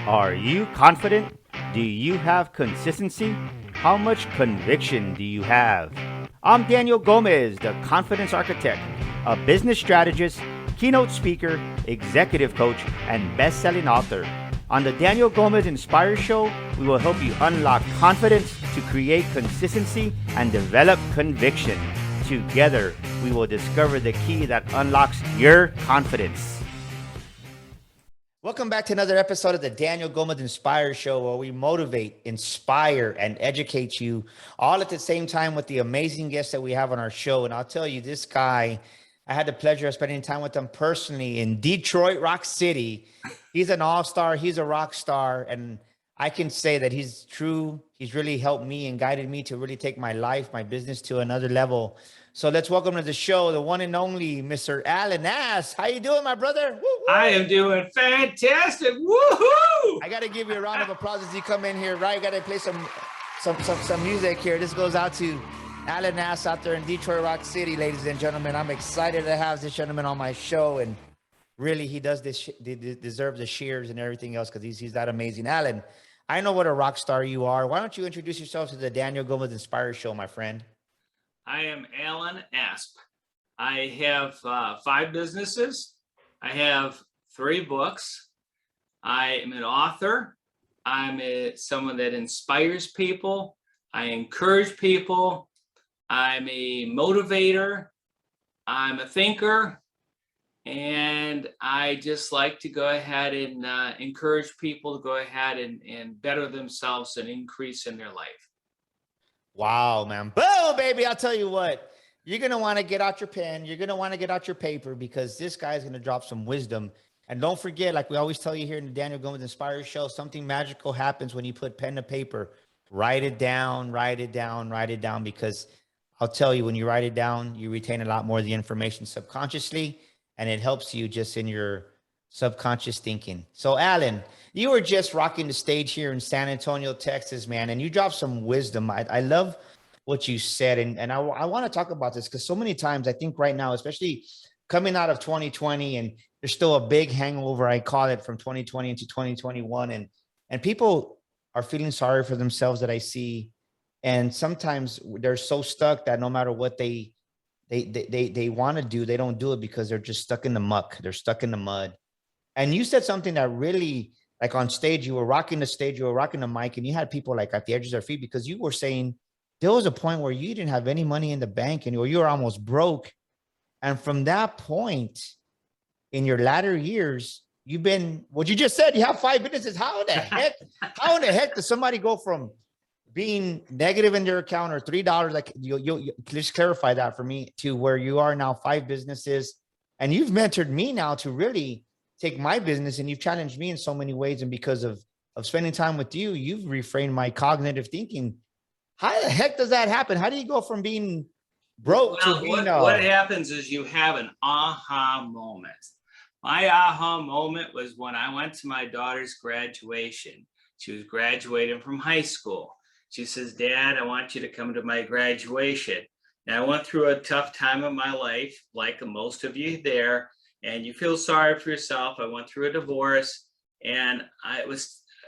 Are you confident? Do you have consistency? How much conviction do you have? I'm Daniel Gomez, the Confidence Architect, a business strategist, keynote speaker, executive coach, and best selling author. On the Daniel Gomez Inspire Show, we will help you unlock confidence to create consistency and develop conviction. Together, we will discover the key that unlocks your confidence. Welcome back to another episode of the Daniel Gomez Inspire Show, where we motivate, inspire, and educate you all at the same time with the amazing guests that we have on our show. And I'll tell you, this guy, I had the pleasure of spending time with him personally in Detroit, Rock City. He's an all-star. He's a rock star. And I can say that he's true. He's really helped me and guided me to really take my life, my business to another level. So let's welcome to the show, the one and only Mr. Alan Nass. How you doing, my brother? Woo-hoo! I am doing fantastic. Woohoo! I got to give you a round of applause as you come in here, right? Got to play some music here. This goes out to Alan Nass out there in Detroit, Rock City, ladies and gentlemen. I'm excited to have this gentleman on my show, and really, he does this. Deserves the shares and everything else because he's that amazing. Alan, I know what a rock star you are. Why don't you introduce yourself to the Daniel Gomez Inspire Show, my friend? I am Alan Asp. I have 5 businesses. I have 3 books. I am an author. I'm someone that inspires people. I encourage people. I'm a motivator. I'm a thinker. And I just like to go ahead and encourage people to go ahead and better themselves and increase in their life. Wow, man. Boom, baby. I'll tell you what, you're going to want to get out your pen. You're going to want to get out your paper because this guy's going to drop some wisdom. And don't forget, like we always tell you here in the Daniel Gomez Inspire Show, something magical happens when you put pen to paper. Write it down, write it down, write it down, because I'll tell you, when you write it down, you retain a lot more of the information subconsciously, and it helps you just in your subconscious thinking. So, Alan, you were just rocking the stage here in San Antonio, Texas, man, and you dropped some wisdom. I love what you said, and I want to talk about this because so many times I think right now, especially coming out of 2020, and there's still a big hangover, I call it, from 2020 into 2021, and people are feeling sorry for themselves that I see, and sometimes they're so stuck that no matter what they want to do, they don't do it because they're just stuck in the muck, they're stuck in the mud. And you said something that really, like on stage, you were rocking the stage, you were rocking the mic, and you had people like at the edges of their feet because you were saying there was a point where you didn't have any money in the bank and you were almost broke. And from that point in your latter years, you've been, what you just said, you have 5 businesses. How in the heck does somebody go from being negative in their account or $3, like you just clarify that for me, to where you are now 5 businesses, and you've mentored me now to really take my business, and you've challenged me in so many ways. And because of spending time with you, you've reframed my cognitive thinking. How the heck does that happen? How do you go from being broke to being what happens is you have an aha moment. My aha moment was when I went to my daughter's graduation. She was graduating from high school. She says, "Dad, I want you to come to my graduation." Now, I went through a tough time in my life, like most of you there, and you feel sorry for yourself. I went through a divorce, and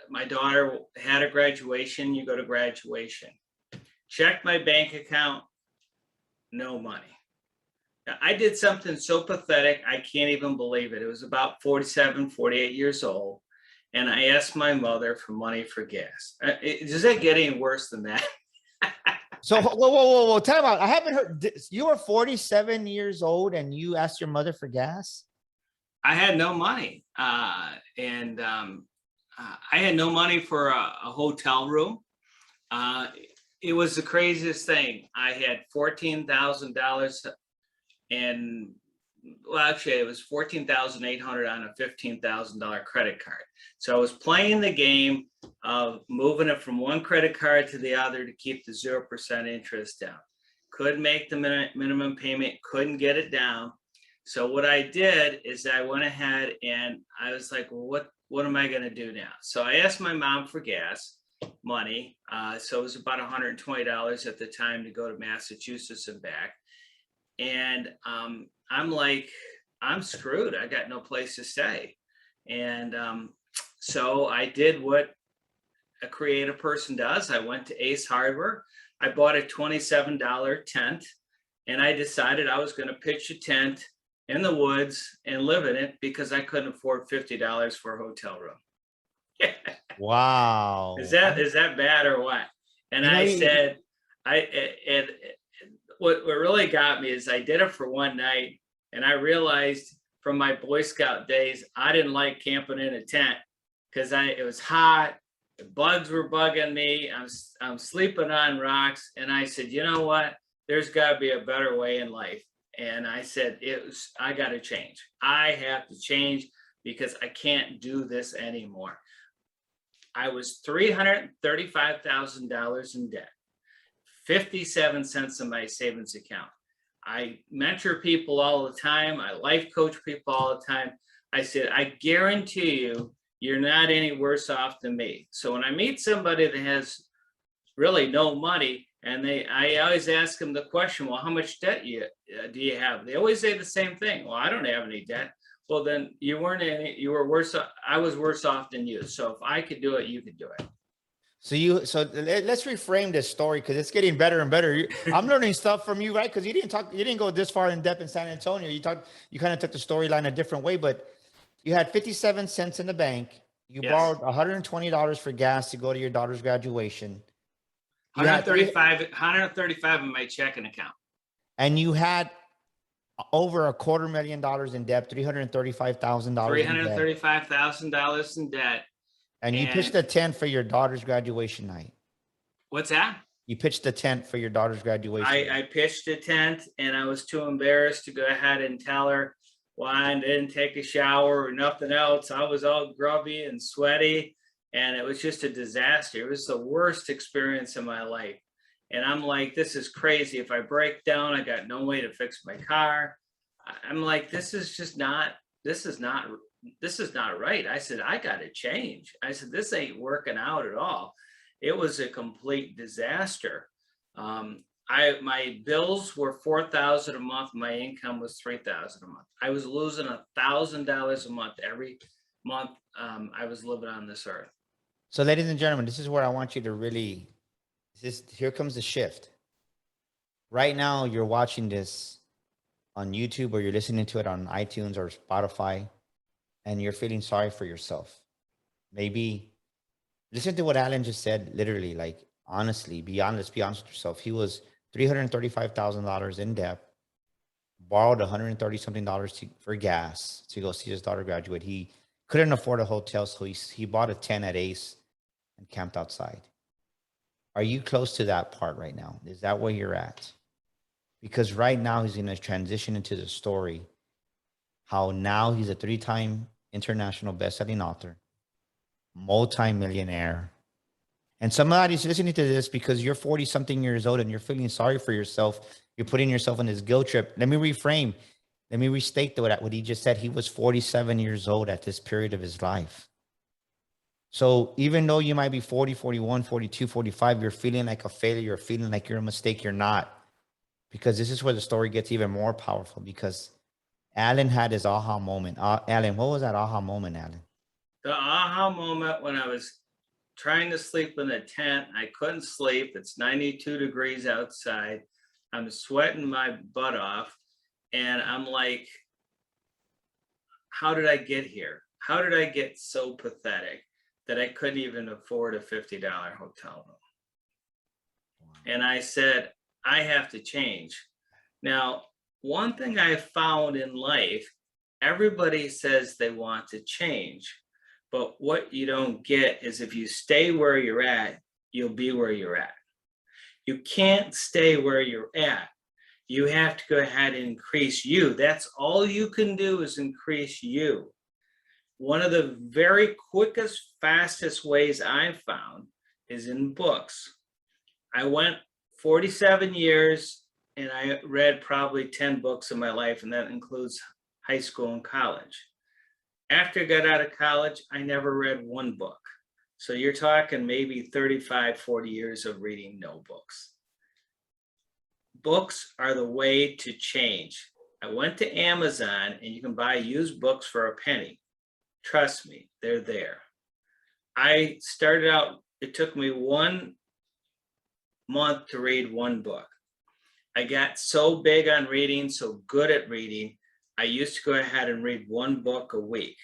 my daughter had a graduation. You go to graduation. Checked my bank account, no money. Now, I did something so pathetic, I can't even believe it. It was about 47, 48 years old, and I asked my mother for money for gas. Does that get any worse than that? So, whoa, time out. I haven't heard. You were 47 years old and you asked your mother for gas? I had no money. And I had no money for a hotel room. It was the craziest thing. I had $14,000 and, well, actually it was $14,800 on a $15,000 credit card. So I was playing the game of moving it from one credit card to the other to keep the 0% interest down. Couldn't make the minimum payment, couldn't get it down. So what I did is I went ahead and I was like, well, what am I going to do now? So I asked my mom for gas money. So it was about $120 at the time to go to Massachusetts and back. And I'm like, I'm screwed. I got no place to stay. And So I did what a creative person does. I went to Ace Hardware. I bought a $27 tent, and I decided I was going to pitch a tent in the woods and live in it because I couldn't afford $50 for a hotel room. Wow. Is that bad or what? And You know, I said, and what really got me is I did it for one night, and I realized from my Boy Scout days, I didn't like camping in a tent because it was hot, the bugs were bugging me, I'm sleeping on rocks, and I said, you know what? There's got to be a better way in life. And I said, I got to change. I have to change because I can't do this anymore. I was $335,000 in debt, 57 cents in my savings account. I mentor people all the time. I life coach people all the time. I said, I guarantee you, you're not any worse off than me. So when I meet somebody that has really no money, and I always ask them the question, well, how much debt do you have? They always say the same thing. Well, I don't have any debt. Well, then you were worse. I was worse off than you. So if I could do it, you could do it. So let's reframe this story because it's getting better and better. I'm learning stuff from you, right? Because you didn't go this far in depth in San Antonio. You kind of took the storyline a different way, but you had 57 cents in the bank. You borrowed $120 for gas to go to your daughter's graduation. You 135 in my checking account. And you had over $250,000 in debt, $335,000. $335,000 in debt. And you pitched a tent for your daughter's graduation night. What's that? You pitched a tent for your daughter's graduation. I pitched a tent, and I was too embarrassed to go ahead and tell her why I didn't take a shower or nothing else. I was all grubby and sweaty, and it was just a disaster. It was the worst experience of my life. And I'm like, this is crazy. If I break down, I got no way to fix my car. I'm like, this is not right. I said, I got to change. I said, this ain't working out at all. It was a complete disaster. My bills were $4,000 a month. My income was $3,000 a month. I was losing $1,000 a month every month. I was living on this earth. So, ladies and gentlemen, this is where I want you to really. Here comes the shift. Right now, you're watching this on YouTube, or you're listening to it on iTunes or Spotify, and you're feeling sorry for yourself. Maybe listen to what Alan just said. Literally, like, honestly, be honest with yourself. He was $335,000 in debt, borrowed $130 something for gas to go see his daughter graduate. He couldn't afford a hotel, so he bought a tent at Ace and camped outside. Are you close to that part right now? Is that where you're at? Because right now he's going to transition into the story, how now he's a 3-time international best-selling author, multimillionaire. And somebody's listening to this because you're 40-something years old and you're feeling sorry for yourself. You're putting yourself on this guilt trip. Let me reframe. Let me restate what he just said. He was 47 years old at this period of his life. So even though you might be 40, 41, 42, 45, you're feeling like a failure, you're feeling like you're a mistake, you're not. Because this is where the story gets even more powerful, because Alan had his aha moment. Alan, what was that aha moment, Alan? The aha moment when I was trying to sleep in a tent. I couldn't sleep. It's 92 degrees outside. I'm sweating my butt off. And I'm like, how did I get here? How did I get so pathetic that I couldn't even afford a $50 hotel room? And I said, I have to change. Now, one thing I found in life, everybody says they want to change, but what you don't get is if you stay where you're at, you'll be where you're at. You can't stay where you're at. You have to go ahead and increase you. That's all you can do, is increase you. One of the very quickest, fastest ways I've found is in books. I went 47 years and I read probably 10 books in my life, and that includes high school and college. After I got out of college, I never read one book. So you're talking maybe 35, 40 years of reading no books. Books are the way to change. I went to Amazon and you can buy used books for a penny. Trust me, they're there. I started out, it took me 1 month to read one book. I got so big on reading, so good at reading, I used to go ahead and read one book a week.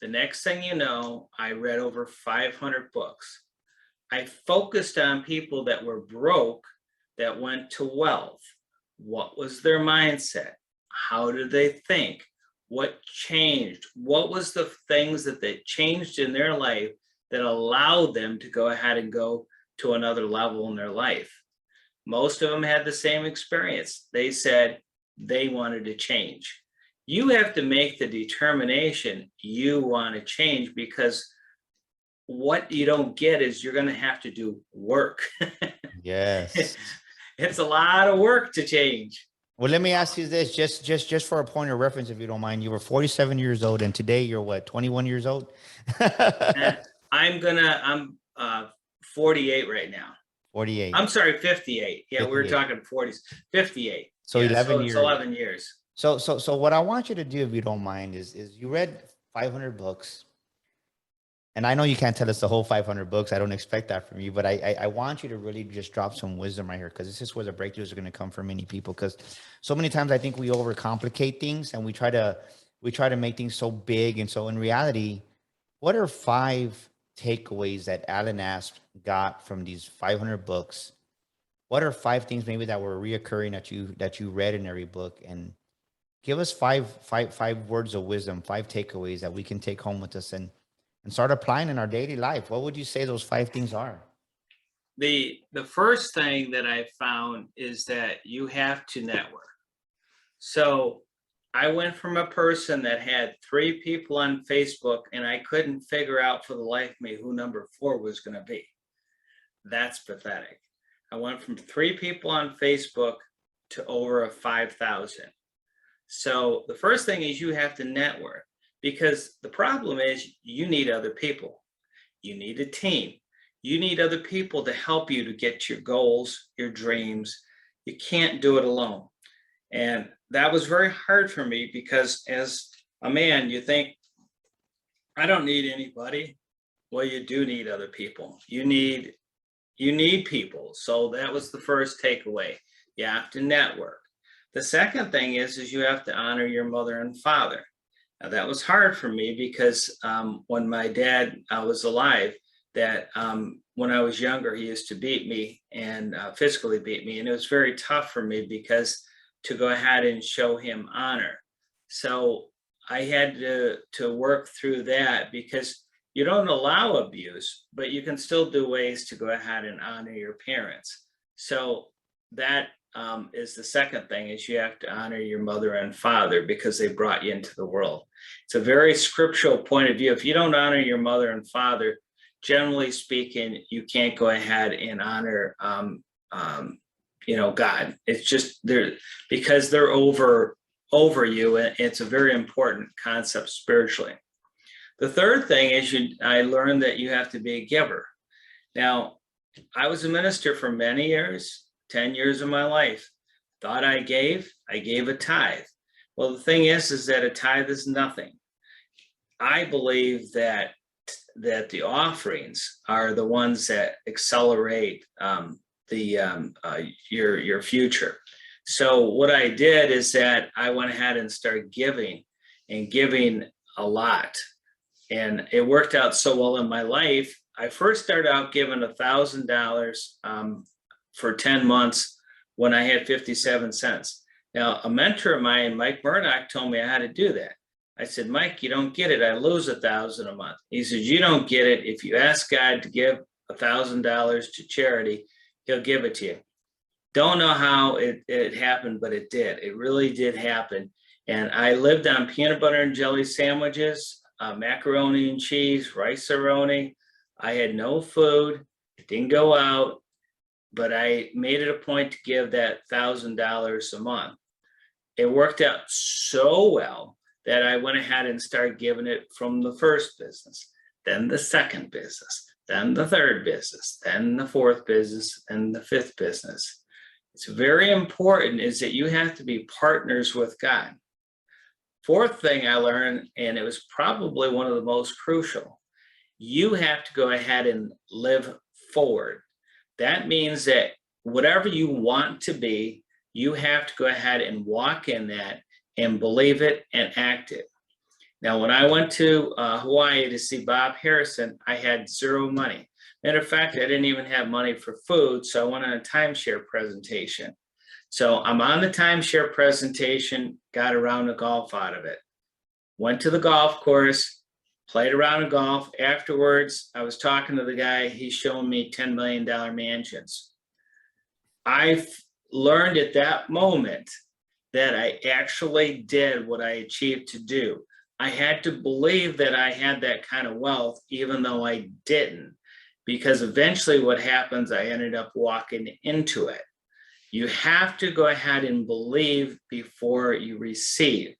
The next thing you know, I read over 500 books. I focused on people that were broke, that went to wealth. What was their mindset? How did they think? What changed? What was the things that they changed in their life that allowed them to go ahead and go to another level in their life? Most of them had the same experience. They said they wanted to change. You have to make the determination you want to change, because what you don't get is you're going to have to do work. Yes. It's a lot of work to change. Well, let me ask you this, just for a point of reference, if you don't mind. You were 47 years old, and today you're what, 21 years old? I'm 48 right now. 48. I'm sorry, 58. Yeah, 58. we were talking 40s. 58. So yeah, 11 so it's years. 11 years. So what I want you to do, if you don't mind, is you read 500 books. And I know you can't tell us the whole 500 books. I don't expect that from you, but I want you to really just drop some wisdom right here, because this is where the breakthroughs are going to come for many people. Because so many times I think we overcomplicate things, and we try to make things so big. And so in reality, what are 5 takeaways that Alan Asp got from these 500 books? What are 5 things maybe that were reoccurring that you read in every book? And give us five words of wisdom, 5 takeaways that we can take home with us and start applying in our daily life. What would you say those 5 things are? The first thing that I found is that you have to network. So I went from a person that had 3 people on Facebook, and I couldn't figure out for the life of me who number 4 was going to be. That's pathetic. I went from 3 people on Facebook to over 5,000. So the first thing is you have to network, because the problem is you need other people. You need a team. You need other people to help you to get your goals, your dreams. You can't do it alone. And that was very hard for me, because as a man, you think, I don't need anybody. Well, you do need other people. You need people. So that was the first takeaway. You have to network. The second thing is you have to honor your mother and father. Now, that was hard for me, because when my dad was alive, that when I was younger, he used to beat me and physically beat me. And it was very tough for me, because to go ahead and show him honor. So I had to work through that, because you don't allow abuse, but you can still do ways to go ahead and honor your parents. So that is the second thing, is you have to honor your mother and father, because they brought you into the world. It's a very scriptural point of view. If you don't honor your mother and father, generally speaking, you can't go ahead and honor God. It's just because they're over you, and it's a very important concept spiritually. The third thing is I learned that you have to be a giver. Now, I was a minister for many years, 10 years of my life. Thought I gave a tithe. Well, the thing is that a tithe is nothing. I believe that the offerings are the ones that accelerate your future. So what I did is that I went ahead and started giving a lot. And it worked out so well in my life. I first started out giving $1,000 for 10 months when I had 57 cents. Now, a mentor of mine, Mike Murdoch, told me how to do that. I said, Mike, you don't get it. I lose $1,000 a month. He says, you don't get it. If you ask God to give $1,000 to charity, he'll give it to you. Don't know how it happened, but it did. It really did happen. And I lived on peanut butter and jelly sandwiches, macaroni and cheese, rice-a-roni. I had no food, didn't go out, but I made it a point to give that $1,000 a month. It worked out so well that I went ahead and started giving it from the first business, then the second business, then the third business, then the fourth business, and the fifth business. It's very important is that you have to be partners with God. Fourth thing I learned, and it was probably one of the most crucial, you have to go ahead and live forward. That means that whatever you want to be, you have to go ahead and walk in that and believe it and act it. Now, when I went to Hawaii to see Bob Harrison, I had zero money. Matter of fact, I didn't even have money for food, so I went on a timeshare presentation. So I'm on the timeshare presentation, got a round of golf out of it. Went to the golf course, played a round of golf. Afterwards, I was talking to the guy. He's showing me $10 million mansions. I learned at that moment that I actually did what I achieved to do. I had to believe that I had that kind of wealth, even though I didn't, because eventually what happens, I ended up walking into it. You have to go ahead and believe before you receive.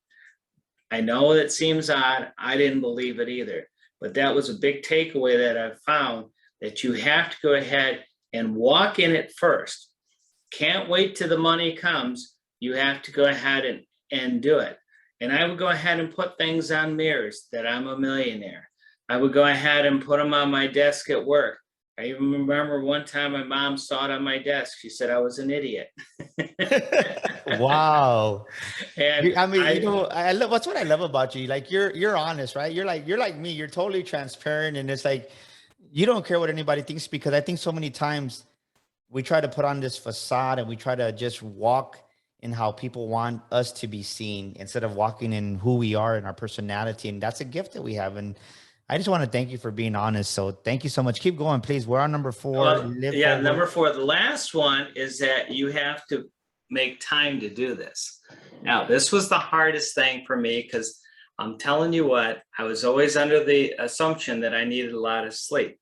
I know it seems odd. I didn't believe it either, but that was a big takeaway that I found, that you have to go ahead and walk in it first. Can't wait till the money comes. You have to go ahead and do it. And I would go ahead and put things on mirrors that I'm a millionaire. I would go ahead and put them on my desk at work. I even remember one time my mom saw it on my desk. She said I was an idiot. Wow. And I mean, you know, I love, what's what I love about you. Like you're honest, right? You're like me. You're totally transparent, and it's like you don't care what anybody thinks, because I think so many times we try to put on this facade and we try to just walk in how people want us to be seen instead of walking in who we are and our personality. And that's a gift that we have. And I just want to thank you for being honest. So thank you so much. Keep going, please. We're on number 4. well, yeah, number 4. The last one is that you have to make time to do this. Now, this was the hardest thing for me, because I'm telling you what, I was always under the assumption that I needed a lot of sleep.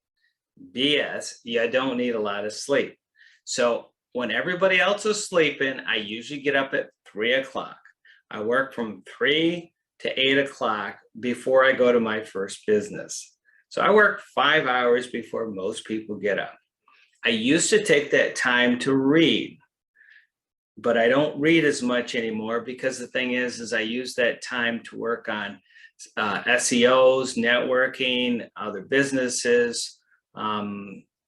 BS, you don't need a lot of sleep. So when everybody else is sleeping, I usually get up at 3 o'clock. I work from 3 to 8 o'clock before I go to my first business. So I work 5 hours before most people get up. I used to take that time to read, but I don't read as much anymore, because the thing is I use that time to work on SEOs, networking, other businesses,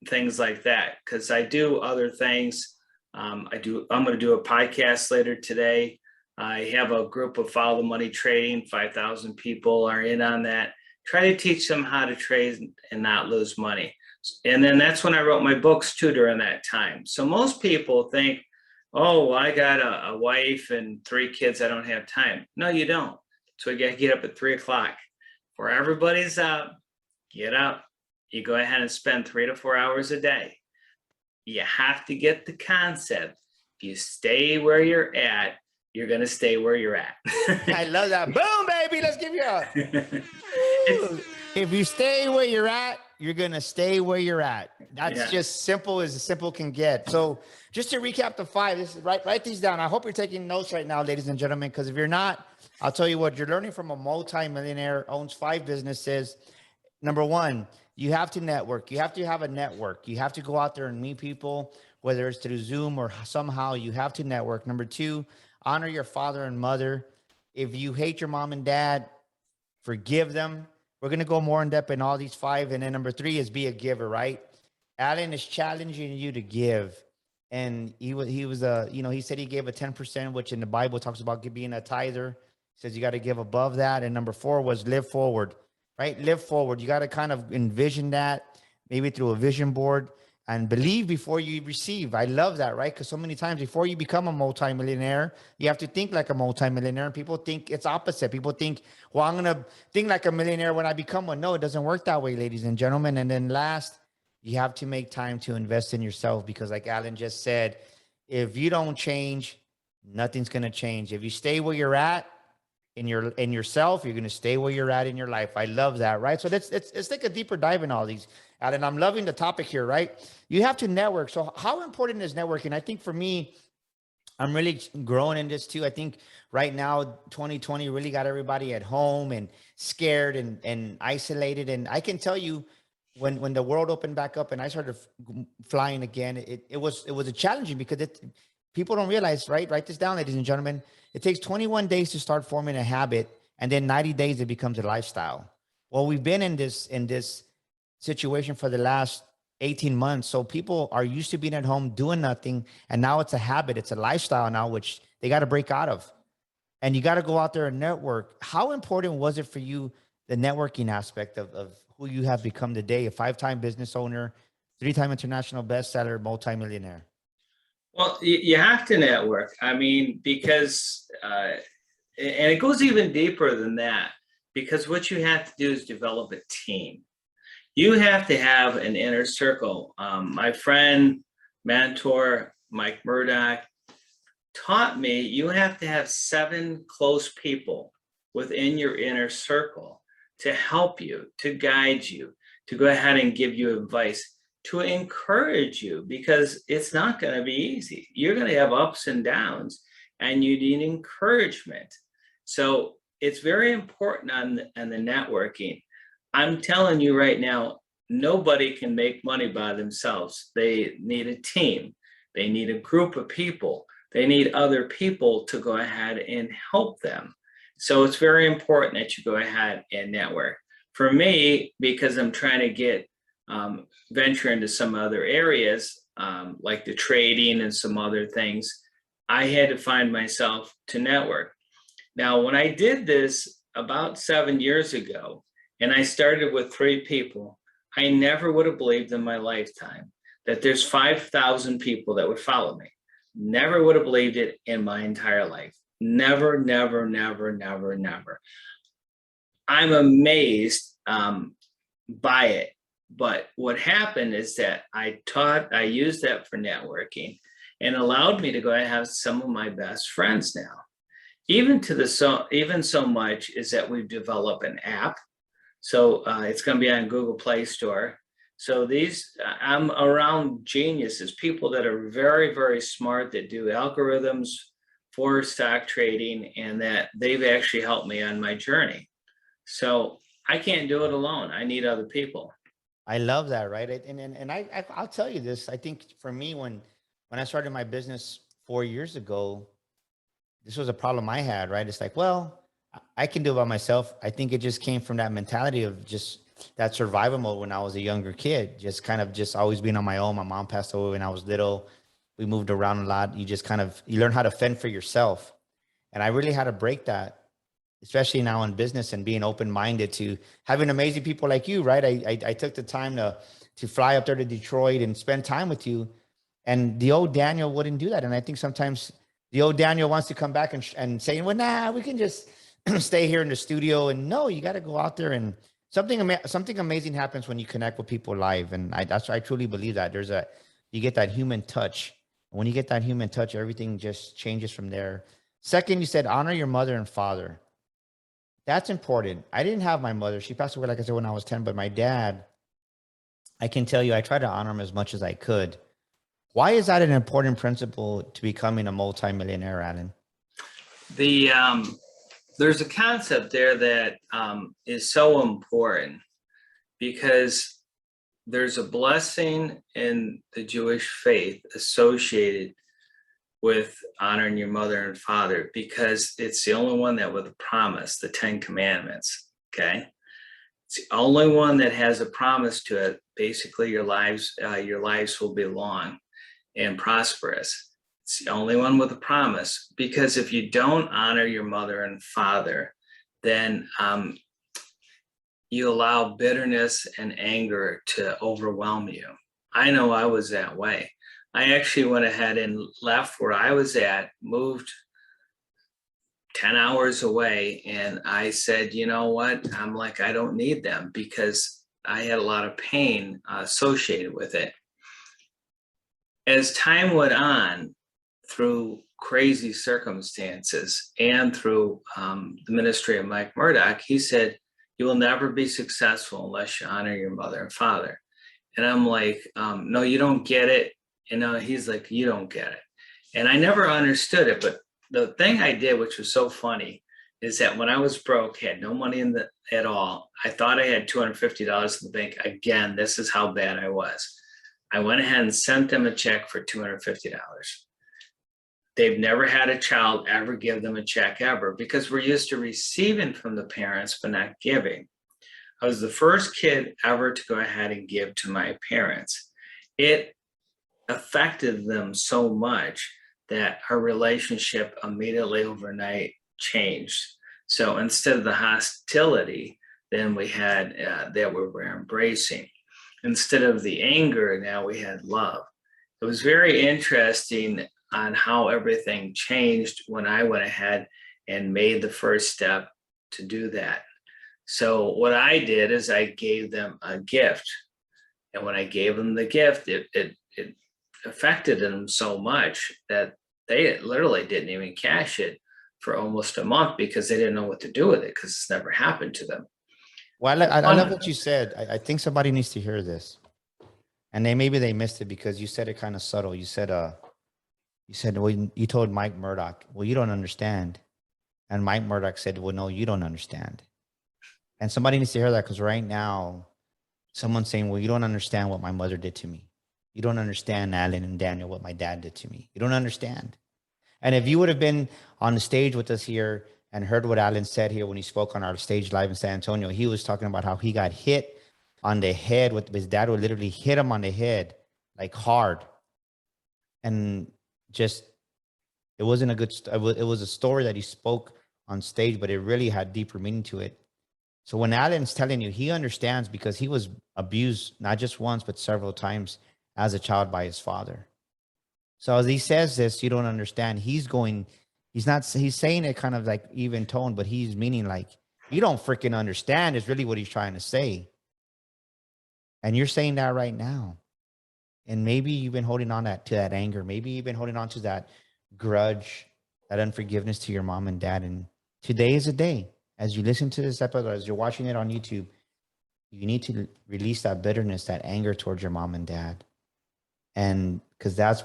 things like that, because I do other things. I'm going to do a podcast later today. I have a group of Follow the Money Trading. 5,000 people are in on that. Try to teach them how to trade and not lose money. And then that's when I wrote my books too, during that time. So most people think, oh, well, I got a wife and 3 kids, I don't have time. No, you don't. So you got to get up at 3 o'clock. Before everybody's up, get up. You go ahead and spend 3 to 4 hours a day. You have to get the concept. If you stay where you're at, you're going to stay where you're at. I love that. Boom, baby. Let's give you a. If you stay where you're at, you're going to stay where you're at. That's just simple as simple can get. So just to recap the 5, this is write these down. I hope you're taking notes right now, ladies and gentlemen, because if you're not, I'll tell you what, you're learning from a multi-millionaire, owns 5 businesses. Number 1, you have to network. You have to have a network. You have to go out there and meet people, whether it's through Zoom or somehow. You have to network. Number 2, honor your father and mother. If you hate your mom and dad, forgive them. We're going to go more in depth in all these 5. And then number 3 is be a giver, right? Alan is challenging you to give. And he said he gave a 10%, which in the Bible talks about being a tither. He says you got to give above that. And number 4 was live forward, right? Live forward. You got to kind of envision that, maybe through a vision board, and believe before you receive. I love that, right? Because so many times before you become a multimillionaire, you have to think like a multimillionaire. And people think it's opposite. People think, well, I'm going to think like a millionaire when I become one. No, it doesn't work that way, ladies and gentlemen. And then last, you have to make time to invest in yourself, because like Alan just said, if you don't change, nothing's going to change. If you stay where you're at in yourself, you're going to stay where you're at in your life. I love that, right? So let's take a deeper dive in all these. Alan, I'm loving the topic here, right? You have to network. So how important is networking? I think for me, I'm really growing in this too. I think right now, 2020 really got everybody at home and scared and isolated. And I can tell you, when the world opened back up and I started flying again, it was a challenging, because people don't realize, right? Write this down, ladies and gentlemen. It takes 21 days to start forming a habit, and then 90 days it becomes a lifestyle. Well, we've been in this situation for the last 18 months. So people are used to being at home doing nothing. And now it's a habit. It's a lifestyle now, which they got to break out of. And you got to go out there and network. How important was it for you, the networking aspect of who you have become today, a 5-time business owner, 3-time international bestseller, multimillionaire? Well, you have to network. I mean, because, and it goes even deeper than that, because what you have to do is develop a team. You have to have an inner circle. My friend, mentor, Mike Murdoch, taught me you have to have 7 close people within your inner circle to help you, to guide you, to go ahead and give you advice, to encourage you, because it's not going to be easy. You're going to have ups and downs, and you need encouragement. So it's very important on the networking. I'm telling you right now, nobody can make money by themselves. They need a team. They need a group of people. They need other people to go ahead and help them. So it's very important that you go ahead and network. For me, because I'm trying to get venture into some other areas, like the trading and some other things, I had to find myself to network. Now, when I did this about 7 years ago, and I started with 3 people, I never would have believed in my lifetime that there's 5,000 people that would follow me. Never would have believed it in my entire life. Never, never, never, never, never. I'm amazed by it. But what happened is that I used that for networking, and allowed me to go and have some of my best friends now. Even so much is that we've developed an app. So it's going to be on Google Play Store. So I'm around geniuses, people that are very, very smart, that do algorithms for stock trading, and that they've actually helped me on my journey. So I can't do it alone. I need other people. I love that, right? And I'll tell you this. I think for me, when I started my business 4 years ago, this was a problem I had, right? It's like, well, I can do it by myself. I think it just came from that mentality of just that survival mode when I was a younger kid, just kind of just always being on my own. My mom passed away when I was little. We moved around a lot. You learn how to fend for yourself. And I really had to break that, especially now in business, and being open-minded to having amazing people like you, right? I took the time to fly up there to Detroit and spend time with you. And the old Daniel wouldn't do that. And I think sometimes the old Daniel wants to come back and say, well, nah, we can just stay here in the studio. And no, you got to go out there, and something amazing happens when you connect with people live. And I truly believe that you get that human touch. And when you get that human touch, everything just changes from there. Second, you said, honor your mother and father. That's important. I didn't have my mother. She passed away, like I said, when I was 10, but my dad, I can tell you, I tried to honor him as much as I could. Why is that an important principle to becoming a multimillionaire, Alan? There's a concept there that is so important, because there's a blessing in the Jewish faith associated with honoring your mother and father, because it's the only one that with a promise, the 10 Commandments. Okay. It's the only one that has a promise to it. Basically, your lives will be long and prosperous. It's the only one with a promise, because if you don't honor your mother and father, then you allow bitterness and anger to overwhelm you. I know I was that way. I actually went ahead and left where I was at, moved 10 hours away, and I said, you know what? I'm like, I don't need them, because I had a lot of pain associated with it. As time went on, through crazy circumstances and through the ministry of Mike Murdoch, he said, you will never be successful unless you honor your mother and father. And I'm like, no, you don't get it. And he's like, you don't get it. And I never understood it. But the thing I did, which was so funny, is that when I was broke, had no money at all, I thought I had $250 in the bank. Again, this is how bad I was. I went ahead and sent them a check for $250. They've never had a child ever give them a check ever, because we're used to receiving from the parents, but not giving. I was the first kid ever to go ahead and give to my parents. It affected them so much that our relationship immediately overnight changed. So instead of the hostility, then we had that we were embracing. Instead of the anger, now we had love. It was very interesting on how everything changed when I went ahead and made the first step to do that. So what I did is I gave them a gift. And when I gave them the gift, it affected them so much that they literally didn't even cash it for almost a month because they didn't know what to do with it because it's never happened to them. Well, I love what you said. I think somebody needs to hear this. And maybe they missed it because you said it kind of subtle. You said, well, you told Mike Murdoch, well, you don't understand. And Mike Murdoch said, well, no, you don't understand. And somebody needs to hear that because right now, someone's saying, well, you don't understand what my mother did to me. You don't understand, Alan and Daniel, what my dad did to me. You don't understand. And if you would have been on the stage with us here and heard what Alan said here when he spoke on our stage live in San Antonio, he was talking about how he got hit on the head with his dad would literally hit him on the head, like hard. And just, it wasn't a good, it was a story that he spoke on stage, but it really had deeper meaning to it. So when Alan's telling you, he understands because he was abused, not just once, but several times as a child by his father. So as he says this, you don't understand. He's saying it kind of like even tone, but he's meaning like, you don't freaking understand is really what he's trying to say. And you're saying that right now. And maybe you've been holding on to that anger. Maybe you've been holding on to that grudge, that unforgiveness to your mom and dad. And today is a day. As you listen to this episode, as you're watching it on YouTube, you need to release that bitterness, that anger towards your mom and dad. And because that's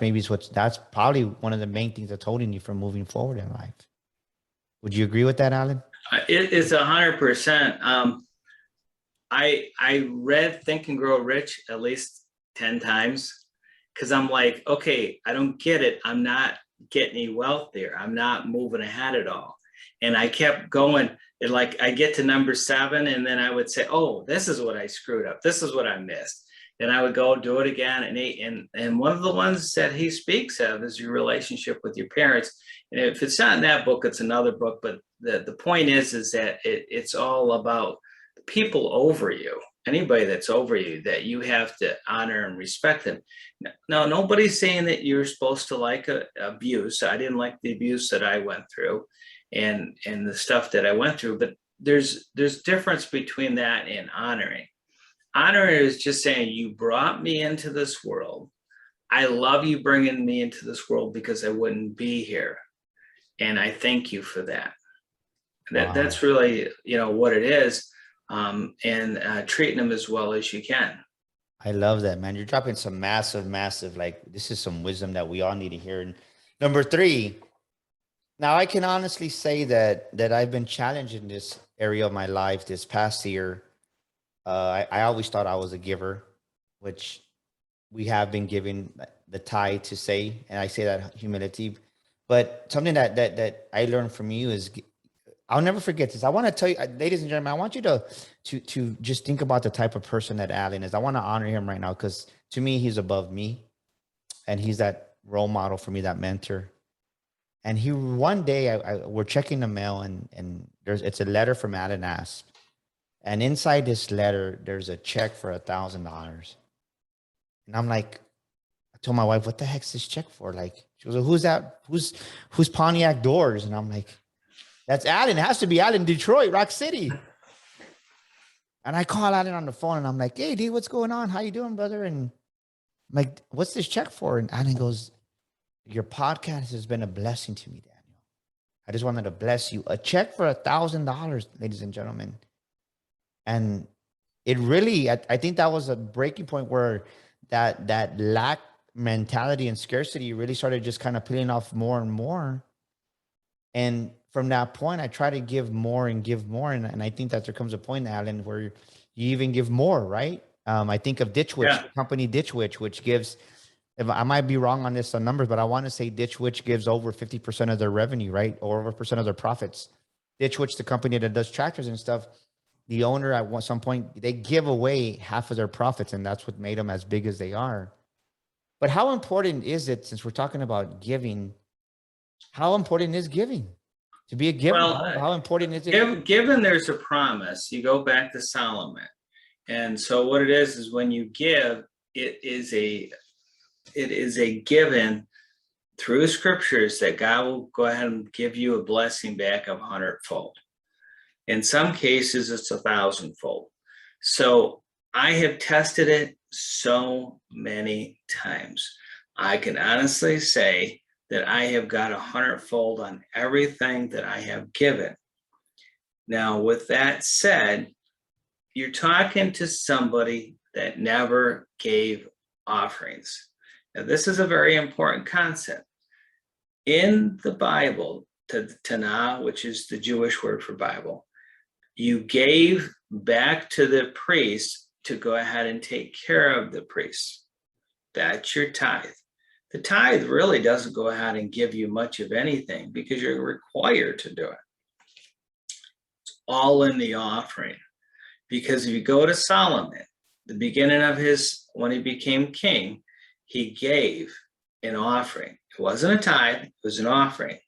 probably one of the main things that's holding you from moving forward in life. Would you agree with that, Alan? It's 100%. I read Think and Grow Rich at least 10 times because I'm like, okay, I don't get it. I'm not getting any wealth there. I'm not moving ahead at all. And I kept going. And like I get to number 7 and then I would say, oh, this is what I screwed up. This is what I missed. Then I would go do it again. And one of the ones that he speaks of is your relationship with your parents. And if it's not in that book, it's another book. But the point is that it's all about people over you, anybody that's over you, that you have to honor and respect them. Now, nobody's saying that you're supposed to like abuse. I didn't like the abuse that I went through and the stuff that I went through, but there's difference between that and honoring. Honor is just saying, you brought me into this world. I love you bringing me into this world because I wouldn't be here. And I thank you for that. Wow. That's really, what it is. And treating them as well as you can. I love that, man. You're dropping some massive, like this is some wisdom that we all need to hear. And number 3, now I can honestly say that I've been challenged in this area of my life this past year. I always thought I was a giver, which we have been given the tie to say, and I say that humility. But something that I learned from you is, I'll never forget this. I want to tell you, ladies and gentlemen, I want you to just think about the type of person that Alan is. I want to honor him right now because to me, he's above me, and he's that role model for me, that mentor. And one day we're checking the mail, and it's a letter from Alan Asp. And inside this letter, there's a check for $1,000. And I'm like, I told my wife, what the heck's this check for? Like, she was like, who's that? Who's Pontiac Doors? And I'm like, that's Alan. It has to be Alan, Detroit, Rock City. And I call Alan on the phone and I'm like, hey, dude, what's going on? How you doing, brother? And I'm like, what's this check for? And Alan goes, your podcast has been a blessing to me, Daniel. I just wanted to bless you. A check for $1,000, ladies and gentlemen. And it really, I think that was a breaking point where that lack mentality and scarcity really started just kind of peeling off more and more. And from that point, I try to give more and give more. And I think that there comes a point, Alan, where you even give more, right? I think of Ditch Witch, the company Ditch Witch, which gives, if I might be wrong on this on numbers, but I want to say Ditch Witch gives over 50% of their revenue, right? Or over % of their profits. Ditch Witch, the company that does tractors and stuff, the owner at some point, they give away half of their profits, and that's what made them as big as they are. But how important is it, since we're talking about giving, how important is giving? To be a giver, Well, how important is it? given there's a promise, you go back to Solomon. And so what it is when you give, it is a given through scriptures that God will go ahead and give you a blessing back of 100-fold. In some cases, it's 1,000-fold. So I have tested it so many times. I can honestly say that I have got 100-fold on everything that I have given. Now, with that said, you're talking to somebody that never gave offerings. Now, this is a very important concept. In the Bible, Tanakh, which is the Jewish word for Bible, you gave back to the priest to go ahead and take care of the priest. That's your tithe. The tithe really doesn't go ahead and give you much of anything because you're required to do it. It's all in the offering. Because if you go to Solomon, the beginning of when he became king, he gave an offering. It wasn't a tithe, it was an offering.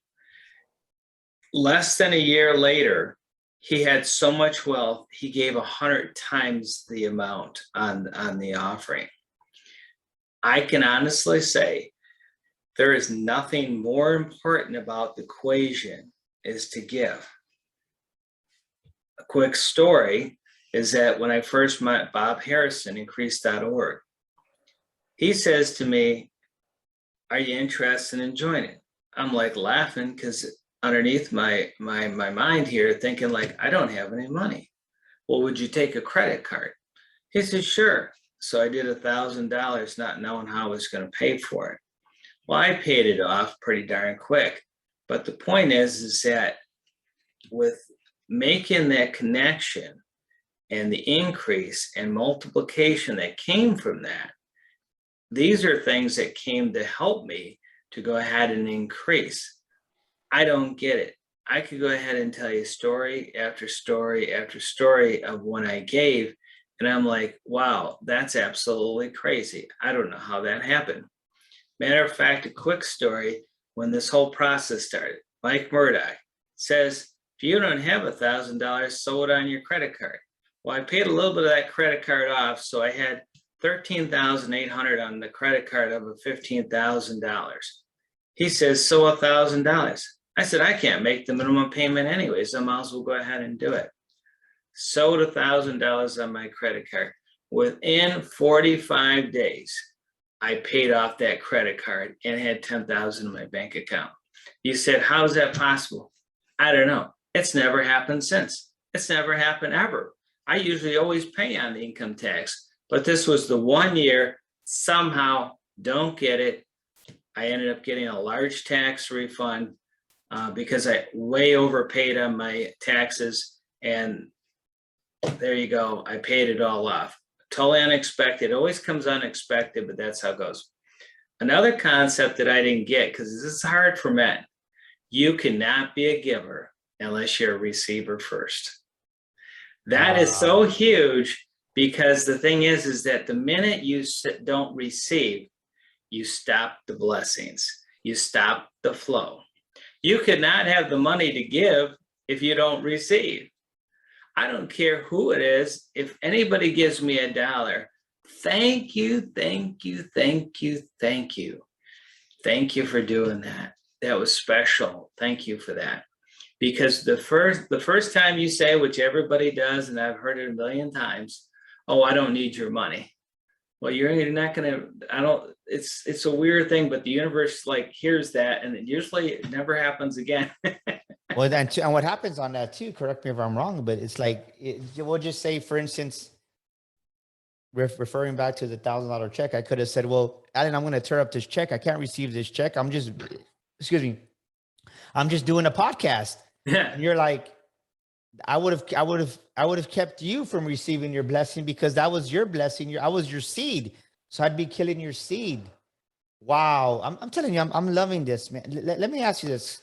Less than a year later, he had so much wealth, he gave 100 times the amount on the offering. I can honestly say there is nothing more important about the equation is to give. A quick story is that when I first met Bob Harrison, Increase.org, he says to me, "Are you interested in joining?" I'm like laughing because underneath my mind here, thinking like, I don't have any money. Well, would you take a credit card? He said, sure. So I did $1,000, not knowing how I was going to pay for it. Well, I paid it off pretty darn quick. But the point is that with making that connection and the increase and multiplication that came from that, these are things that came to help me to go ahead and increase. I don't get it. I could go ahead and tell you story after story after story of when I gave, and I'm like, wow, that's absolutely crazy. I don't know how that happened. Matter of fact, a quick story, when this whole process started, Mike Murdoch says, if you don't have $1,000, sew it on your credit card. Well, I paid a little bit of that credit card off, so I had $13,800 on the credit card of a $15,000. He says, so $1,000. I said, I can't make the minimum payment anyway, so I might as well go ahead and do it. Sewed $1,000 on my credit card. Within 45 days, I paid off that credit card and had $10,000 in my bank account. You said, how is that possible? I don't know. It's never happened since. It's never happened ever. I usually always pay on the income tax, but this was the 1 year, somehow, don't get it. I ended up getting a large tax refund because I way overpaid on my taxes, and there you go. I paid it all off. Totally unexpected. It always comes unexpected, but that's how it goes. Another concept that I didn't get, because this is hard for men, you cannot be a giver unless you're a receiver first. That is so huge, because the thing is that the minute you don't receive, you stop the blessings. You stop the flow. You could not have the money to give if you don't receive. I don't care who it is. If anybody gives me $1, thank you, thank you, thank you, thank you. Thank you for doing that. That was special. Thank you for that. Because the first time you say, which everybody does, and I've heard it a million times, oh, I don't need your money. Well, you're not gonna, it's a weird thing, but the universe like hears that, and usually it never happens again. Well, then, and what happens on that too, correct me if I'm wrong, but it's like, we'll just say, for instance, referring back to the $1,000 check, I could have said, well, Alan, I'm going to tear up this check. I can't receive this check. I'm just doing a podcast. And you're like, I would have kept you from receiving your blessing, because that was your blessing. I was your seed. So I'd be killing your seed. Wow. I'm telling you, I'm loving this, man. Let me ask you this,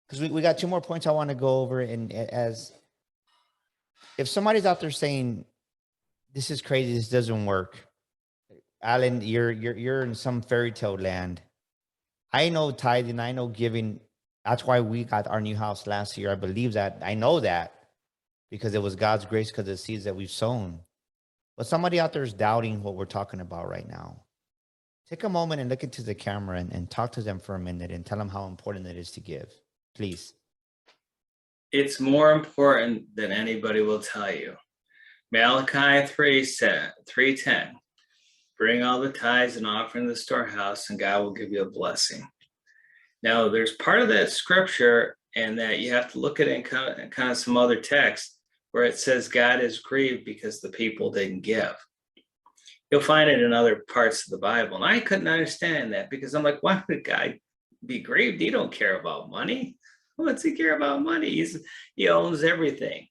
because we got 2 more points I want to go over. And as if somebody's out there saying, this is crazy, this doesn't work, Alan, you're in some fairy tale land. I know tithing, I know giving. That's why we got our new house last year. I believe that. I know that because it was God's grace because of the seeds that we've sown. But somebody out there is doubting what we're talking about right now. Take a moment and look into the camera and talk to them for a minute and tell them how important it is to give. Please. It's more important than anybody will tell you. Malachi 3:10. Bring all the tithes and offering to the storehouse, and God will give you a blessing. Now, there's part of that scripture, and that you have to look at it in kind of some other text where it says God is grieved because the people didn't give. You'll find it in other parts of the Bible. And I couldn't understand that because I'm like, why would God be grieved? He don't care about money. What's he care about money? He owns everything.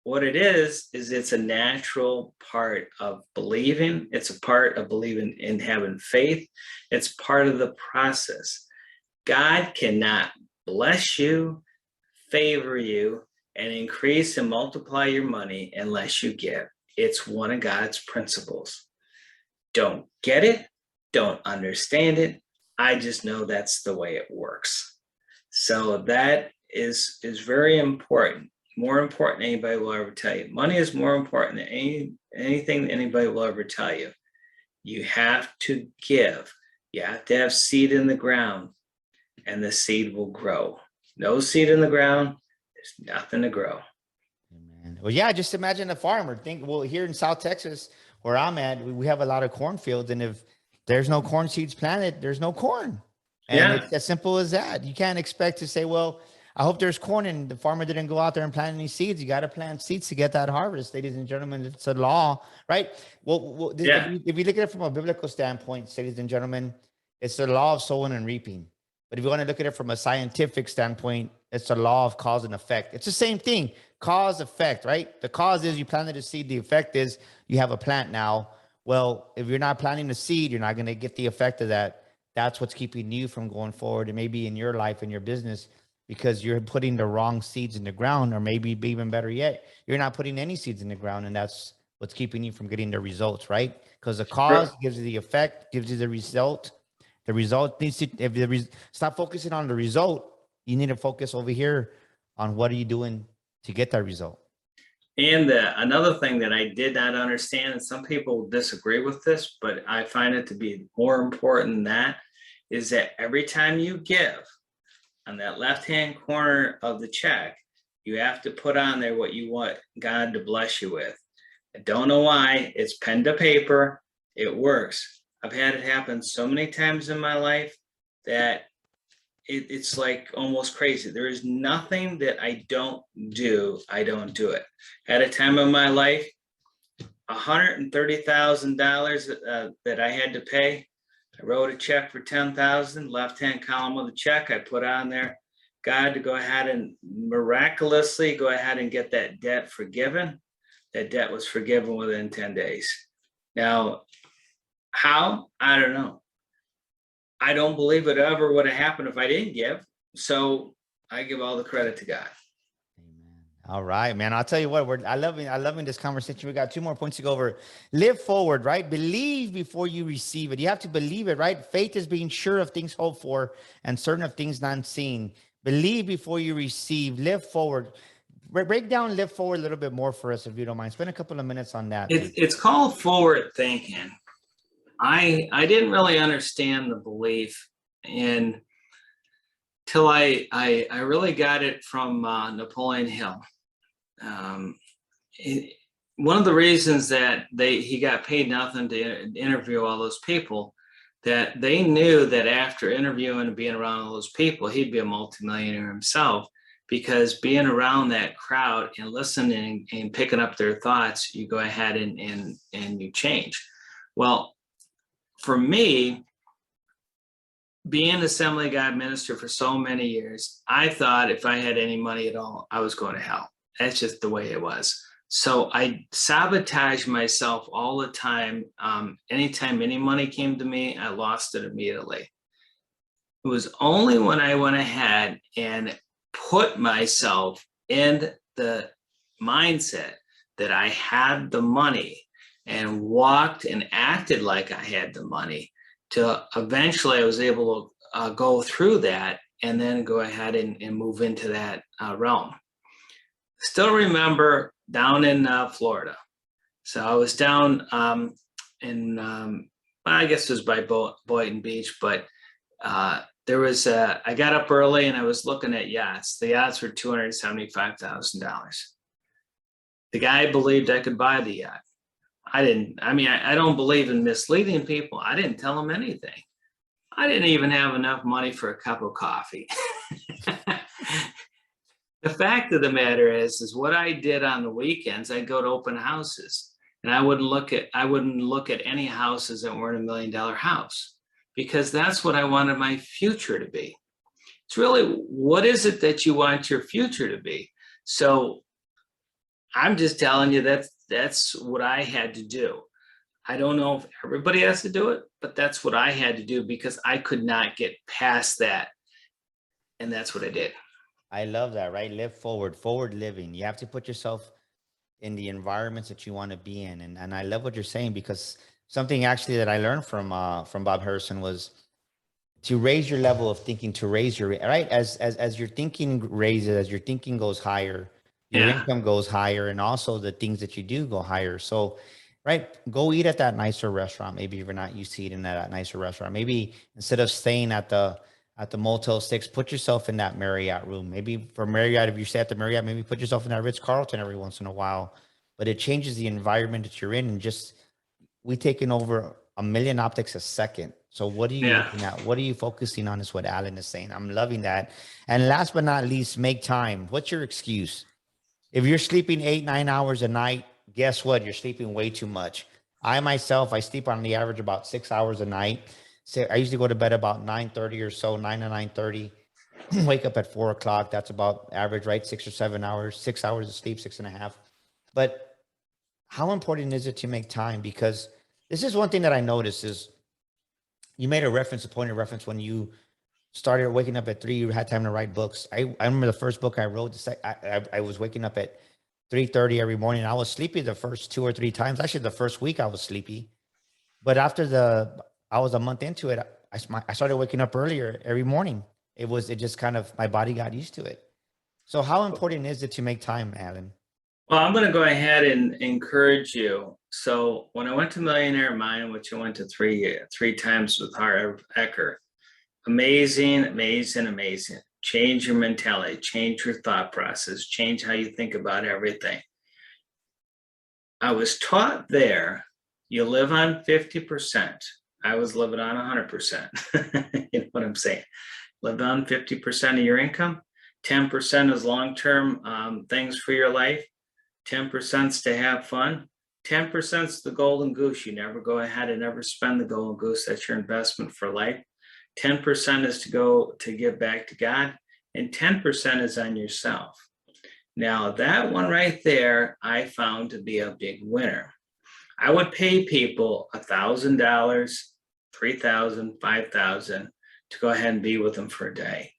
What it is it's a natural part of believing. It's a part of believing in having faith. It's part of the process. God cannot bless you, favor you, and increase and multiply your money unless you give. It's one of God's principles. Don't get it, don't understand it. I just know that's the way it works. So that is very important. More important than anybody will ever tell you. Money is more important than anything that anybody will ever tell you. You have to give. You have to have seed in the ground, and the seed will grow. No seed in the ground, there's nothing to grow. Amen. Well, yeah, just imagine a farmer. Well, here in South Texas, where I'm at, we have a lot of cornfields, and if there's no corn seeds planted, there's no corn. And it's as simple as that. You can't expect to say, well, I hope there's corn, and the farmer didn't go out there and plant any seeds. You got to plant seeds to get that harvest, ladies and gentlemen. It's a law, right? Well, if you look at it from a biblical standpoint, ladies and gentlemen, it's the law of sowing and reaping. But if you want to look at it from a scientific standpoint, it's the law of cause and effect. It's the same thing, cause, effect, right? The cause is you planted a seed. The effect is you have a plant now. Well, if you're not planting a seed, you're not going to get the effect of that. That's what's keeping you from going forward, and maybe in your life and your business, because you're putting the wrong seeds in the ground, or maybe even better yet, you're not putting any seeds in the ground, and that's what's keeping you from getting the results, right? Because the cause gives you the effect, gives you the result. The result needs to, stop focusing on the result. You need to focus over here on what are you doing to get that result. And another thing that I did not understand, and some people disagree with this, but I find it to be more important than that, is that every time you give, on that left-hand corner of the check, you have to put on there what you want God to bless you with. I don't know why. It's pen to paper. It works. I've had it happen so many times in my life that it's like almost crazy. There is nothing that I don't do. I don't do it. At a time of my life, $130,000 that I had to pay. I wrote a check for $10,000, left-hand column of the check. I put on there, God to go ahead and miraculously go ahead and get that debt forgiven. That debt was forgiven within 10 days. Now, how? I don't know. I don't believe it ever would have happened if I didn't give. So I give all the credit to God. All right, man. I'll tell you what, I loving this conversation. We got 2 more points to go over. Live forward, right? Believe before you receive it. You have to believe it, right? Faith is being sure of things hoped for and certain of things not seen. Believe before you receive. Live forward. Break down live forward a little bit more for us, if you don't mind. Spend a couple of minutes on that. It's called forward thinking. I didn't really understand the belief until I really got it from Napoleon Hill. One of the reasons that he got paid nothing to interview all those people, that they knew that after interviewing and being around all those people, he'd be a multimillionaire himself, because being around that crowd and listening and picking up their thoughts, you go ahead and you change. Well, for me, being Assembly of God minister for so many years, I thought if I had any money at all, I was going to hell. That's just the way it was. So I sabotaged myself all the time. Anytime any money came to me, I lost it immediately. It was only when I went ahead and put myself in the mindset that I had the money and walked and acted like I had the money to eventually I was able to go through that and then go ahead and move into that realm. Still remember down in Florida. So I was down in, I guess it was by Boynton Beach, but there was, I got up early and I was looking at yachts. The yachts were $275,000. The guy believed I could buy the yacht. I didn't. I mean, I don't believe in misleading people. I didn't tell him anything. I didn't even have enough money for a cup of coffee. The fact of the matter is what I did on the weekends, I'd go to open houses and I wouldn't look at any houses that weren't $1 million house, because that's what I wanted my future to be. It's really, what is it that you want your future to be? So I'm just telling you that's what I had to do. I don't know if everybody has to do it, but that's what I had to do because I could not get past that. And that's what I did. I love that, right? Live forward living. You have to put yourself in the environments that you want to be in. And I love what you're saying, because something actually that I learned from Bob Harrison was to raise your level of thinking, to raise your, right? As your thinking raises, as your thinking goes higher, your Yeah. income goes higher, and also the things that you do go higher. So, right, go eat at that nicer restaurant. Maybe if you're not used to eating at that nicer restaurant, maybe instead of staying at the Motel 6, put yourself in that Marriott room. Maybe for Marriott, if you stay at the Marriott, maybe put yourself in that Ritz-Carlton every once in a while. But it changes the environment that you're in, and just we taking over a million optics a second. So what are you Yeah. looking at? What are you focusing on is what Alan is saying. I'm loving that. And last but not least, make time. What's your excuse? If you're sleeping 8-9 hours a night, guess what? You're sleeping way too much. I myself, I sleep on the average about 6 hours a night. So I usually go to bed about 9:30 or so, 9 to 9:30. Wake up at 4 o'clock. That's about average, right? 6 or 7 hours, 6 hours of sleep, 6.5. But how important is it to make time? Because this is one thing that I noticed is you made a point of reference when you started waking up at 3, you had time to write books. I remember the first book I wrote, I was waking up at 3:30 every morning. I was sleepy the first 2 or 3 times. Actually, the first week I was sleepy. But I was a month into it, I started waking up earlier every morning. It just kind of, my body got used to it. So how important is it to make time, Alan? Well, I'm going to go ahead and encourage you. So when I went to Millionaire Mind, which I went to three times with Hart Ecker, amazing, amazing, amazing. Change your mentality, change your thought process, change how you think about everything. I was taught there, you live on 50%. I was living on 100%. You know what I'm saying? Live on 50% of your income. 10% is long-term things for your life. 10% is to have fun. 10% is the golden goose. You never go ahead and never spend the golden goose. That's your investment for life. 10% is to give back to God, and 10% is on yourself. Now that one right there, I found to be a big winner. I would pay people $1,000, $3,000, $5,000 to go ahead and be with them for a day,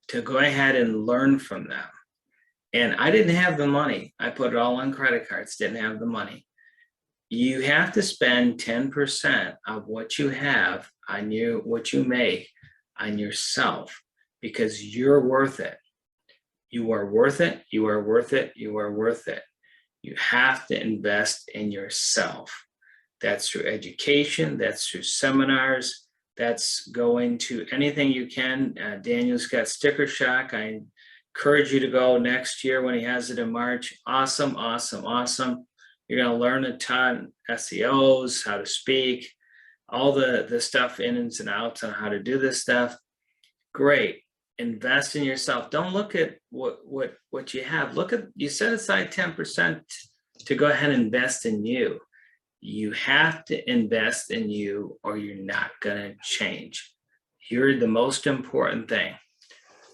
to go ahead and learn from them. And I didn't have the money. I put it all on credit cards, didn't have the money. You have to spend 10% of what you have on what you make on yourself, because you're worth it. You are worth it. You are worth it. You are worth it. You have to invest in yourself. That's through education. That's through seminars. That's going to anything you can. Daniel's got Sticker Shock. I encourage you to go next year when he has it in March. Awesome, awesome, awesome. You're going to learn a ton, SEOs, how to speak, all the stuff ins and outs on how to do this stuff. Great. Invest in yourself. Don't look at what you have. You set aside 10% to go ahead and invest in you. You have to invest in you or you're not going to change. You're the most important thing.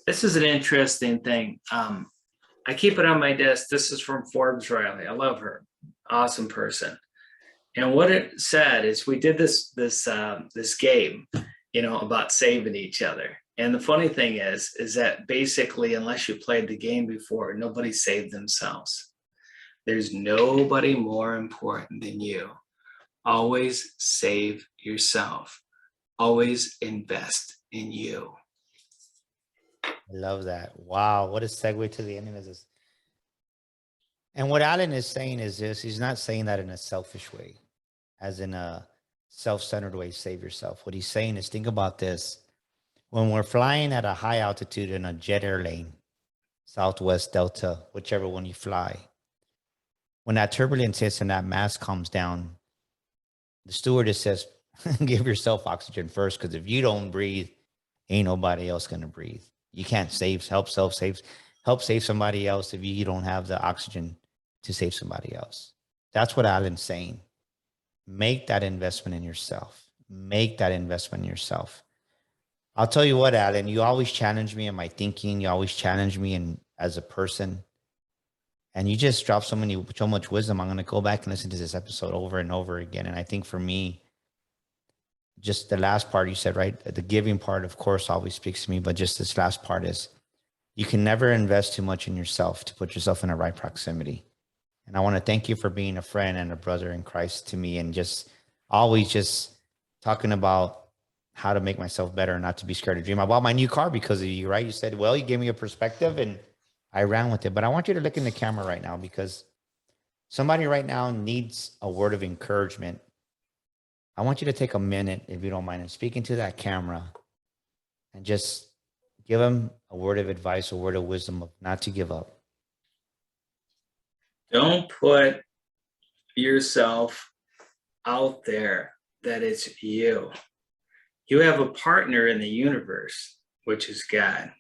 This is an interesting thing. I keep it on my desk. This is from Forbes Riley. I love her. Awesome person. And what it said is we did this game, about saving each other. And the funny thing is that basically, unless you played the game before, nobody saved themselves. There's nobody more important than you. Always save yourself. Always invest in you. I love that. Wow. What a segue to the ending of this. And what Alan is saying is this, he's not saying that in a selfish way, as in a self-centered way, save yourself. What he's saying is, think about this. When we're flying at a high altitude in a jet airlane, Southwest, Delta, whichever one you fly, when that turbulence hits and that mask comes down, the stewardess says, give yourself oxygen first, because if you don't breathe, ain't nobody else going to breathe. You can't help save somebody else if you don't have the oxygen to save somebody else. That's what Alan's saying. Make that investment in yourself. Make that investment in yourself. I'll tell you what, Alan, you always challenge me in my thinking. You always challenge me as a person. And you just dropped so much wisdom. I'm going to go back and listen to this episode over and over again. And I think for me, just the last part you said, right? The giving part, of course, always speaks to me. But just this last part is, you can never invest too much in yourself to put yourself in the right proximity. And I want to thank you for being a friend and a brother in Christ to me, and just always just talking about how to make myself better and not to be scared to dream. I bought my new car because of you, right? You said, well, you gave me a perspective and I ran with it. But I want you to look in the camera right now, because somebody right now needs a word of encouragement. I want you to take a minute, if you don't mind, and speak into that camera and just give them a word of advice, a word of wisdom of not to give up. Don't put yourself out there that it's you. You have a partner in the universe, which is God.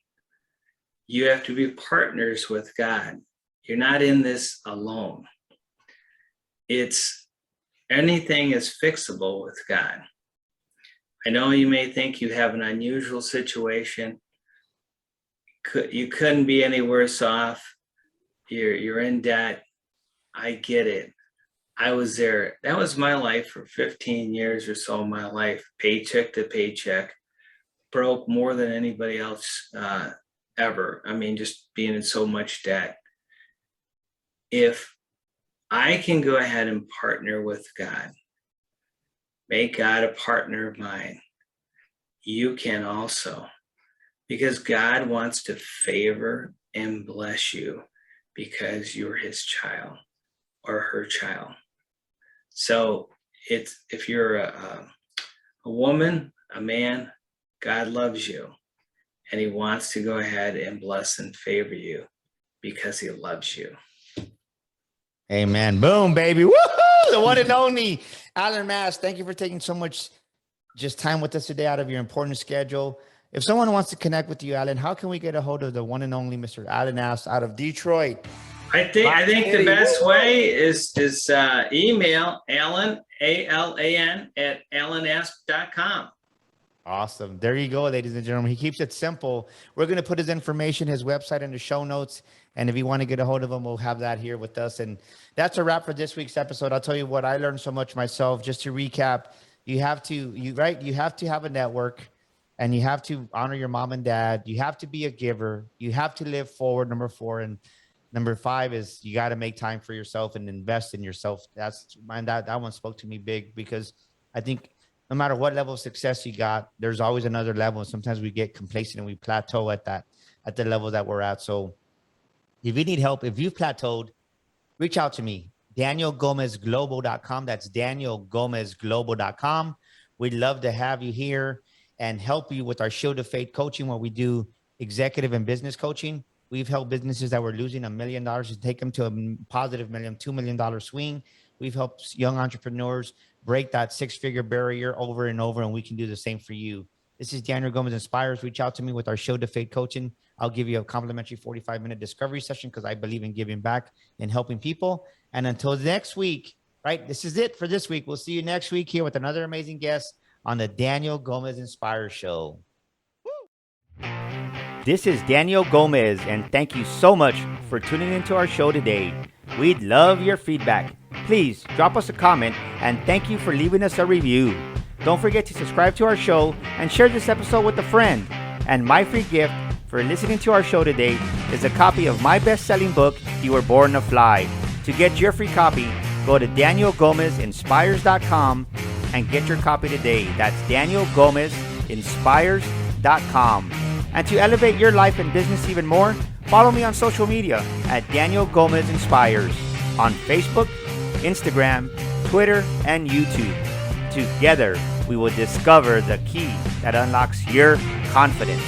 You have to be partners with God. You're not in this alone. Anything is fixable with God. I know you may think you have an unusual situation. You couldn't be any worse off. You're in debt. I get it. I was there. That was my life for 15 years or so of my life, paycheck to paycheck, broke more than anybody else ever. I mean, just being in so much debt. If I can go ahead and partner with God, make God a partner of mine, you can also, because God wants to favor and bless you because you're his child or her child. So if you're a woman, a man, God loves you, and he wants to go ahead and bless and favor you because he loves you. Amen. Boom, baby. Woohoo! The one and only Alan Mast. Thank you for taking so much just time with us today out of your important schedule. If someone wants to connect with you, Alan, how can we get a hold of the one and only Mr. Alan Mast out of Detroit? I think the best way is email Alan, ALAN, at alanasp.com. Awesome. There you go, ladies and gentlemen. He keeps it simple. We're going to put his information, his website in the show notes. And if you want to get a hold of him, we'll have that here with us. And that's a wrap for this week's episode. I'll tell you what, I learned so much myself. Just to recap, you have to have a network, and you have to honor your mom and dad. You have to be a giver. You have to live forward, number 4. And number 5 is you got to make time for yourself and invest in yourself. That one spoke to me big, because I think no matter what level of success you got, there's always another level. And sometimes we get complacent and we plateau at the level that we're at. So if you need help, if you've plateaued, reach out to me, DanielGomezGlobal.com. That's DanielGomezGlobal.com. We'd love to have you here and help you with our Shield of Faith coaching, where we do executive and business coaching. We've helped businesses that were losing $1 million to take them to a positive $2 million swing. We've helped young entrepreneurs break that 6-figure barrier over and over, and we can do the same for you. This is Daniel Gomez Inspires. Reach out to me with our Shield of Faith coaching. I'll give you a complimentary 45-minute discovery session, because I believe in giving back and helping people. And until next week, right? This is it for this week. We'll see you next week here with another amazing guest on the Daniel Gomez Inspires Show. Woo! This is Daniel Gomez, and thank you so much for tuning into our show today. We'd love your feedback. Please drop us a comment, and thank you for leaving us a review. Don't forget to subscribe to our show and share this episode with a friend. And my free gift for listening to our show today is a copy of my best-selling book, You Were Born to Fly. To get your free copy, go to DanielGomezInspires.com and get your copy today. That's DanielGomezInspires.com. And to elevate your life and business even more, follow me on social media at Daniel Gomez Inspires on Facebook, Instagram, Twitter, and YouTube. Together, we will discover the key that unlocks your confidence.